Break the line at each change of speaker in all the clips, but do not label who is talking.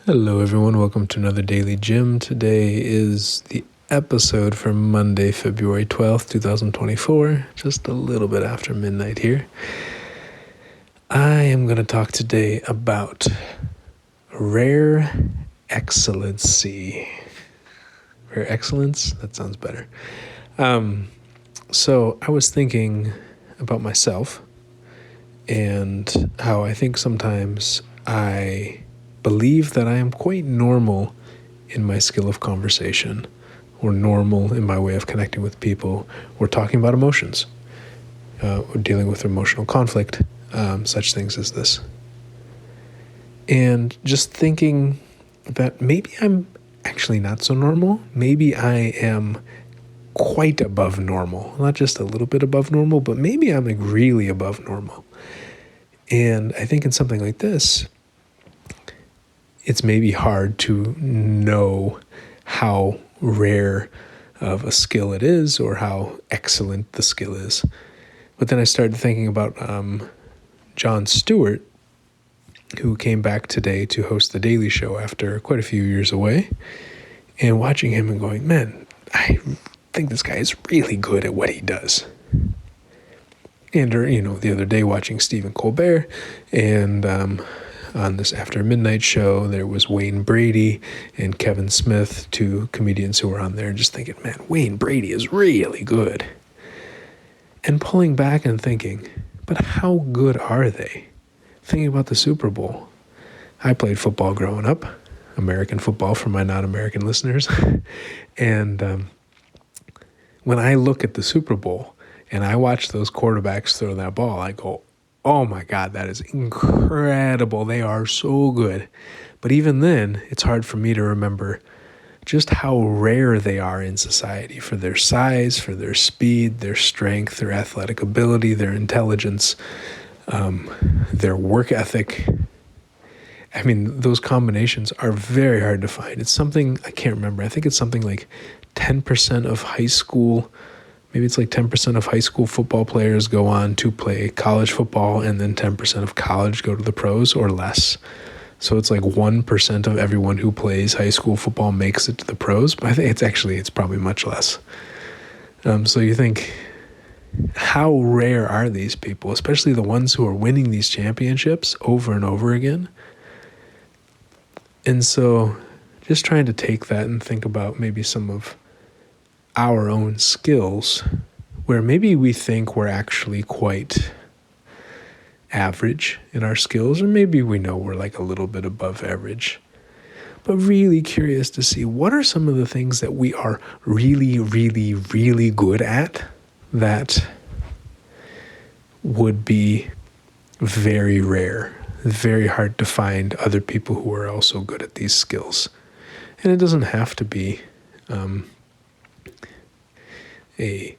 Hello everyone, welcome to another DailyJim. Today is the episode for Monday, February 12th, 2024, just a little bit after midnight here. I am going to talk today about rare excellency. Rare excellence? That sounds better. So I was thinking about myself and how I think sometimes I believe that I am quite normal in my skill of conversation, or normal in my way of connecting with people, or talking about emotions, or dealing with emotional conflict, such things as this. And just thinking that maybe I'm actually not so normal. Maybe I am quite above normal, not just a little bit above normal, but maybe I'm like really above normal. And I think in something like this, it's maybe hard to know how rare of a skill it is or how excellent the skill is. But then I started thinking about Jon Stewart, who came back today to host the Daily Show after quite a few years away, and watching him and going, man, I think this guy is really good at what he does. And, the other day watching Stephen Colbert, and on this After Midnight show, there was Wayne Brady and Kevin Smith, two comedians who were on there, just thinking, man, Wayne Brady is really good. And pulling back and thinking, but how good are they? Thinking about the Super Bowl. I played football growing up, American football for my non-American listeners. And when I look at the Super Bowl and I watch those quarterbacks throw that ball, I go, oh my God, that is incredible. They are so good. But even then, it's hard for me to remember just how rare they are in society for their size, for their speed, their strength, their athletic ability, their intelligence, their work ethic. I mean, those combinations are very hard to find. It's something, I can't remember. I think it's something like 10% of high school. Maybe it's like 10% of high school football players go on to play college football, and then 10% of college go to the pros or less. So it's like 1% of everyone who plays high school football makes it to the pros. But I think it's probably much less. So you think, how rare are these people, especially the ones who are winning these championships over and over again? And so just trying to take that and think about maybe some of our own skills where maybe we think we're actually quite average in our skills, or maybe we know we're like a little bit above average, but really curious to see what are some of the things that we are really, really, really good at that would be very rare, very hard to find other people who are also good at these skills. And it doesn't have to be a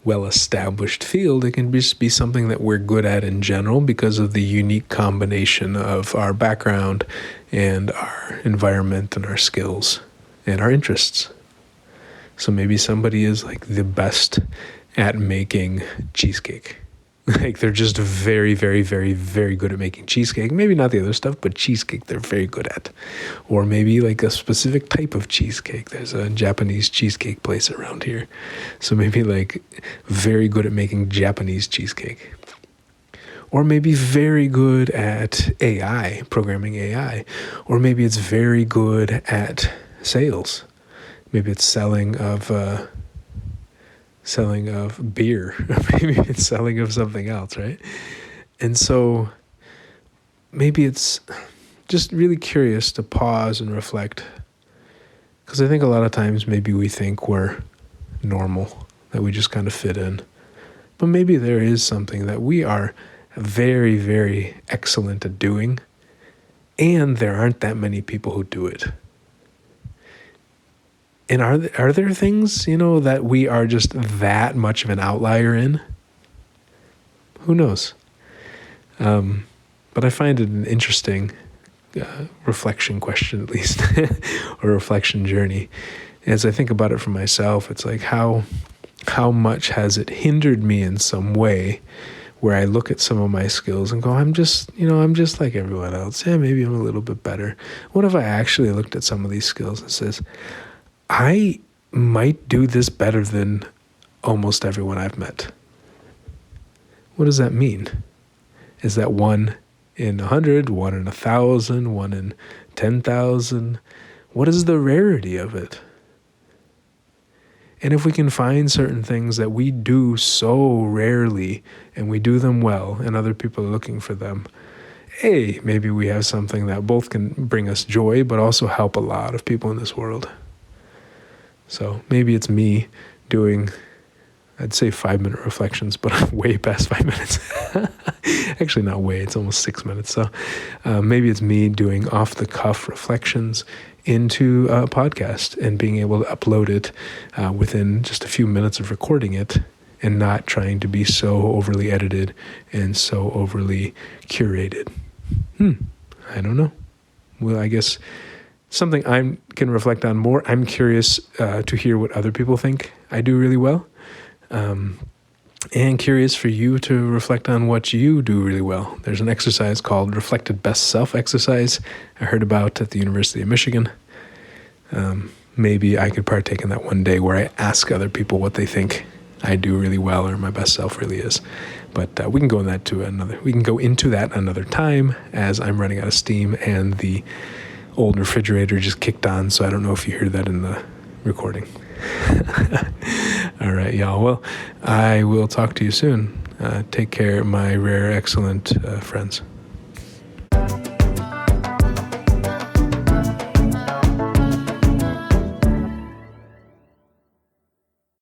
well-established field. It can just be something that we're good at in general because of the unique combination of our background and our environment and our skills and our interests. So maybe somebody is like the best at making cheesecake. Like they're just very, very, very, very good at making cheesecake. Maybe not the other stuff, but cheesecake they're very good at. Or maybe like a specific type of cheesecake. There's a Japanese cheesecake place around here. So maybe like very good at making Japanese cheesecake. Or maybe very good at AI, programming AI. Or maybe it's very good at sales. Maybe it's selling of beer, maybe it's selling of something else, right? And so maybe it's just really curious to pause and reflect, because I think a lot of times maybe we think we're normal, that we just kind of fit in, but maybe there is something that we are very, very excellent at doing, and there aren't that many people who do it. And are there things, that we are just that much of an outlier in? Who knows? But I find it an interesting reflection question, at least, or reflection journey. As I think about it for myself, it's like how much has it hindered me in some way where I look at some of my skills and go, I'm just like everyone else. Yeah, maybe I'm a little bit better. What if I actually looked at some of these skills and says, I might do this better than almost everyone I've met? What does that mean? Is that 1 in 100, 1 in 1,000, 1 in 10,000? What is the rarity of it? And if we can find certain things that we do so rarely and we do them well and other people are looking for them, hey, maybe we have something that both can bring us joy but also help a lot of people in this world. So maybe it's me doing, I'd say 5-minute reflections, but I'm way past 5 minutes. Actually, not way, it's almost 6 minutes. So maybe it's me doing off-the-cuff reflections into a podcast and being able to upload it within just a few minutes of recording it and not trying to be so overly edited and so overly curated. I don't know. Well, I guess something I can reflect on more. I'm curious to hear what other people think I do really well. And curious for you to reflect on what you do really well. There's an exercise called Reflected Best Self exercise I heard about at the University of Michigan. Maybe I could partake in that one day where I ask other people what they think I do really well or my best self really is. But we can go into that another time, as I'm running out of steam and the old refrigerator just kicked on, so I don't know if you hear that in the recording. All right, y'all. Well, I will talk to you soon. Take care, my rare, excellent friends.